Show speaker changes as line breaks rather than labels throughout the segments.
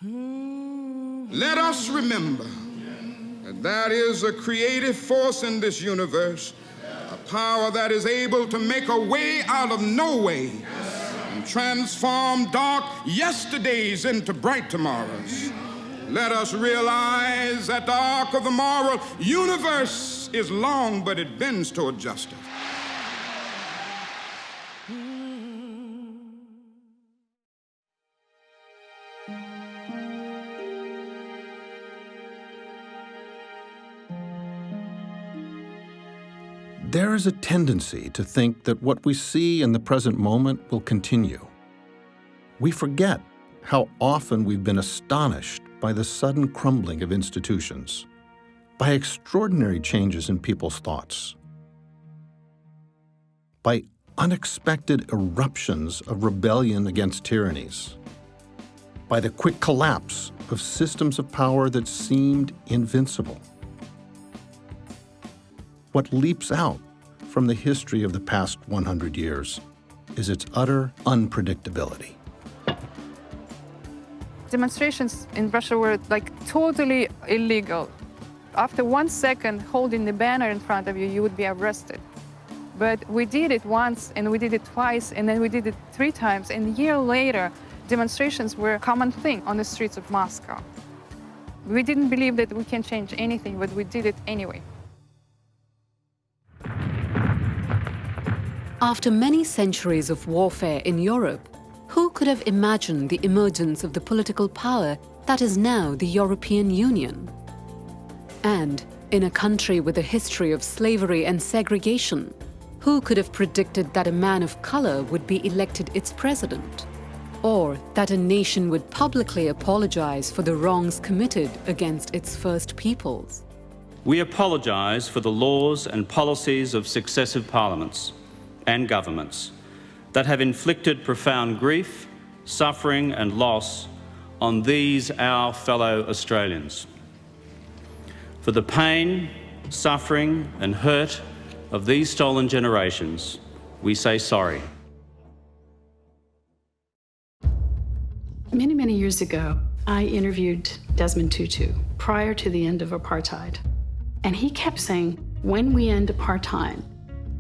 Let us remember that there is a creative force in this universe, a power that is able to make a way out of no way and transform dark yesterdays into bright tomorrows. Let us realize that the arc of the moral universe is long, but it bends toward justice.
There is a tendency to think that what we see in the present moment will continue. We forget how often we've been astonished by the sudden crumbling of institutions, by extraordinary changes in people's thoughts, by unexpected eruptions of rebellion against tyrannies, by the quick collapse of systems of power that seemed invincible. What leaps out from the history of the past 100 years is its utter unpredictability.
Demonstrations in Russia were totally illegal. After 1 second holding the banner in front of you, you would be arrested. But we did it once, and we did it twice, and then we did it 3 times. And a year later, demonstrations were a common thing on the streets of Moscow. We didn't believe that we can change anything, but we did it anyway.
After many centuries of warfare in Europe, who could have imagined the emergence of the political power that is now the European Union? And in a country with a history of slavery and segregation, who could have predicted that a man of color would be elected its president? Or that a nation would publicly apologize for the wrongs committed against its first peoples?
We apologize for the laws and policies of successive parliaments and governments that have inflicted profound grief, suffering and loss on these, our fellow Australians. For the pain, suffering and hurt of these stolen generations, we say sorry.
Many, many years ago, I interviewed Desmond Tutu prior to the end of apartheid. And he kept saying, when we end apartheid,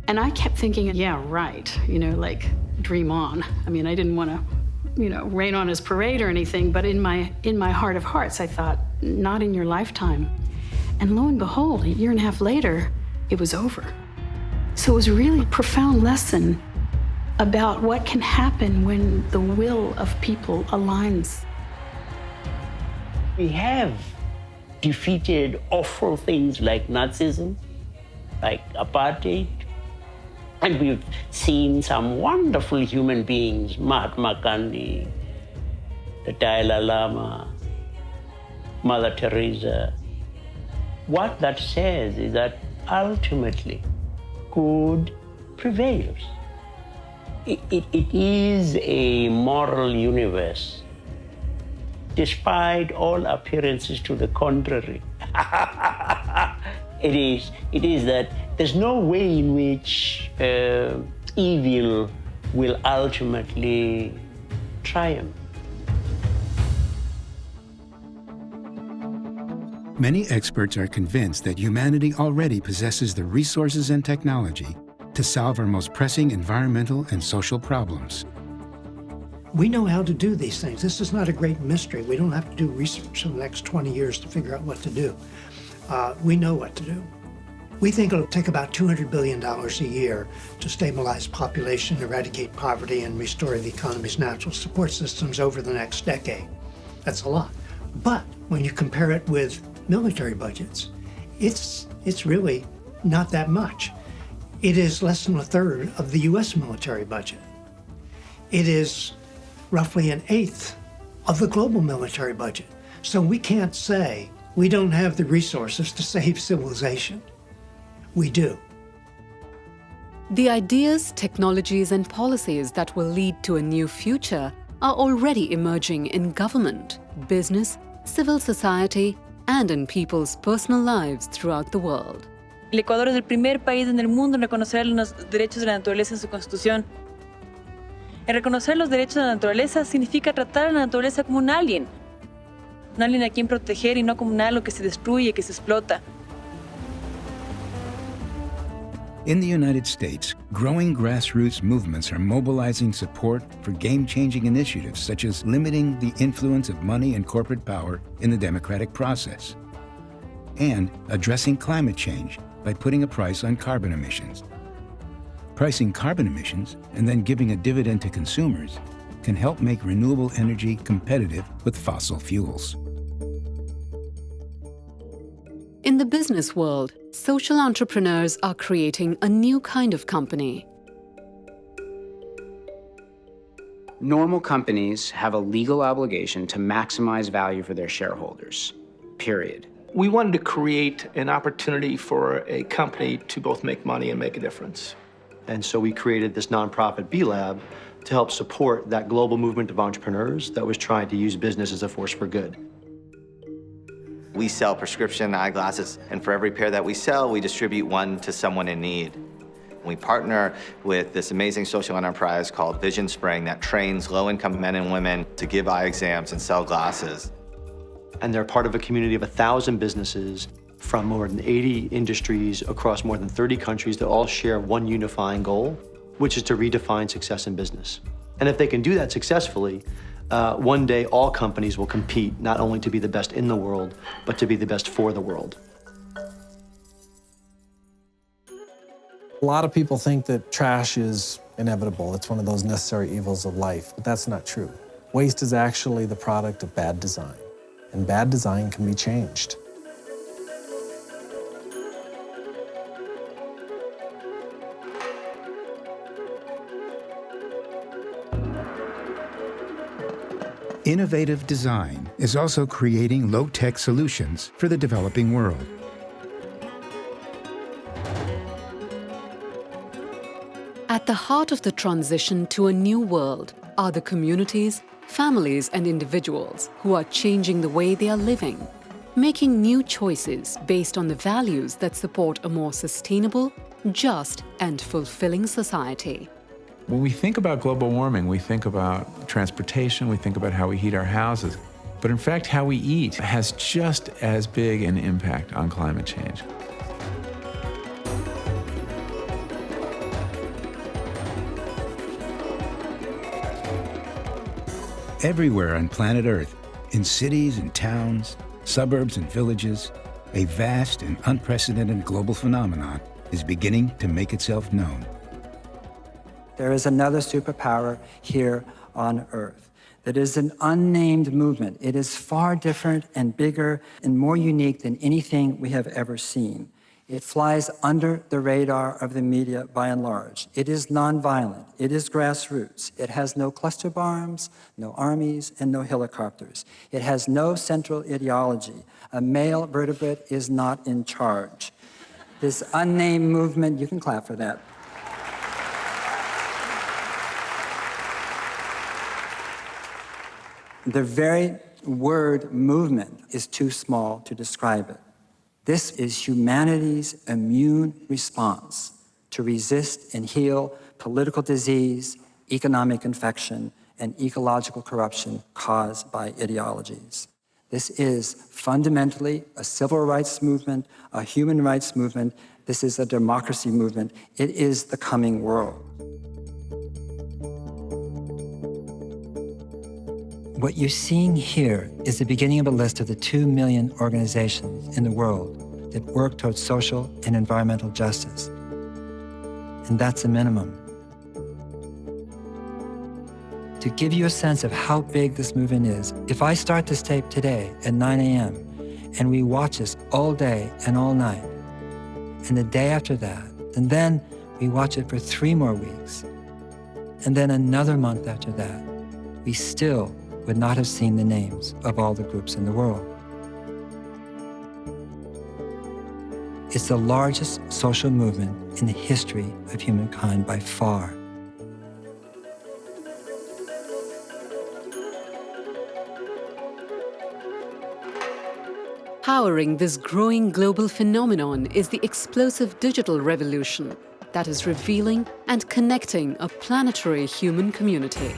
and I kept thinking, yeah, right, dream on. I mean, I didn't want to, rain on his parade or anything, but in my heart of hearts, I thought, not in your lifetime. And lo and behold, a year and a half later, it was over. So it was really a profound lesson about what can happen when the will of people aligns.
We have defeated awful things like Nazism, like apartheid, and we've seen some wonderful human beings, Mahatma Gandhi, the Dalai Lama, Mother Teresa. What that says is that ultimately good prevails. It is a moral universe, despite all appearances to the contrary. It is that there's no way in which evil will ultimately triumph.
Many experts are convinced that humanity already possesses the resources and technology to solve our most pressing environmental and social problems.
We know how to do these things. This is not a great mystery. We don't have to do research for the next 20 years to figure out what to do. We know what to do. We think it'll take about $200 billion a year to stabilize population, eradicate poverty, and restore the economy's natural support systems over the next decade. That's a lot. But when you compare it with military budgets, it's really not that much. It is less than 1/3 of the US military budget. It is roughly 1/8 of the global military budget. So we can't say we don't have the resources to save civilization. We do.
The ideas, technologies, and policies that will lead to a new future are already emerging in government, business, civil society, and in people's personal lives throughout the world.
El Ecuador es el primer país en el mundo en reconocer los derechos de la naturaleza en su constitución. El reconocer los derechos de la naturaleza significa tratar a la naturaleza como un alien. un alguien a quien proteger y no como algo que se destruye, que se explota.
In the United States, growing grassroots movements are mobilizing support for game-changing initiatives such as limiting the influence of money and corporate power in the democratic process, and addressing climate change by putting a price on carbon emissions. Pricing carbon emissions and then giving a dividend to consumers can help make renewable energy competitive with fossil fuels.
In the business world, social entrepreneurs are creating a new kind of company.
Normal companies have a legal obligation to maximize value for their shareholders, period.
We wanted to create an opportunity for a company to both make money and make a difference.
And so we created this nonprofit B Lab to help support that global movement of entrepreneurs that was trying to use business as a force for good.
We sell prescription eyeglasses, and for every pair that we sell, we distribute one to someone in need. We partner with this amazing social enterprise called Vision Spring that trains low-income men and women to give eye exams and sell glasses.
And they're part of a community of 1,000 businesses from more than 80 industries across more than 30 countries that all share one unifying goal, which is to redefine success in business. And if they can do that successfully, one day all companies will compete not only to be the best in the world, but to be the best for the world.
A lot of people think that trash is inevitable. It's one of those necessary evils of life, but that's not true. Waste is actually the product of bad design, and bad design can be changed.
Innovative design is also creating low-tech solutions for the developing world.
At the heart of the transition to a new world are the communities, families, and individuals who are changing the way they are living, making new choices based on the values that support a more sustainable, just, and fulfilling society.
When we think about global warming, we think about transportation, we think about how we heat our houses. But in fact, how we eat has just as big an impact on climate change.
Everywhere on planet Earth, in cities and towns, suburbs and villages, a vast and unprecedented global phenomenon is beginning to make itself known.
There is another superpower here on Earth. That is an unnamed movement. It is far different and bigger and more unique than anything we have ever seen. It flies under the radar of the media by and large. It is nonviolent. It is grassroots. It has no cluster bombs, no armies, and no helicopters. It has no central ideology. A male vertebrate is not in charge. This unnamed movement, you can clap for that. The very word movement is too small to describe it. This is humanity's immune response to resist and heal political disease, economic infection, and ecological corruption caused by ideologies. This is fundamentally a civil rights movement, a human rights movement. This is a democracy movement. It is the coming world. What you're seeing here is the beginning of a list of the 2 million organizations in the world that work towards social and environmental justice. And that's a minimum. To give you a sense of how big this movement is, if I start this tape today at 9 a.m. and we watch this all day and all night, and the day after that, and then we watch it for 3 more weeks, and then another month after that, we still would not have seen the names of all the groups in the world. It's the largest social movement in the history of humankind by far.
Powering this growing global phenomenon is the explosive digital revolution that is revealing and connecting a planetary human community.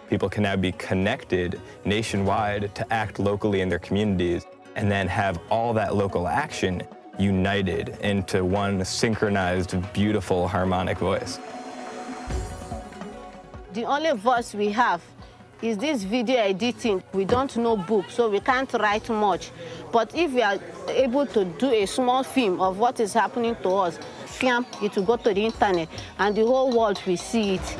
People can now be connected nationwide to act locally in their communities and then have all that local action united into one synchronized, beautiful, harmonic voice.
The only voice we have is this video editing. We don't know books, so we can't write much. But if we are able to do a small film of what is happening to us, it will go to the internet and the whole world will see it.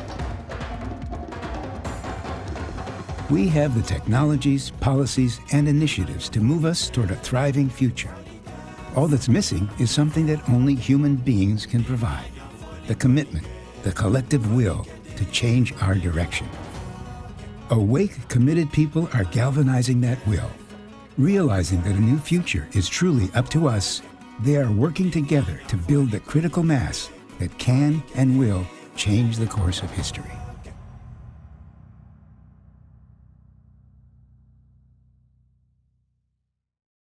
We have the technologies, policies, and initiatives to move us toward a thriving future. All that's missing is something that only human beings can provide: the commitment, the collective will to change our direction. Awake, committed people are galvanizing that will. Realizing that a new future is truly up to us, they are working together to build the critical mass that can and will change the course of history.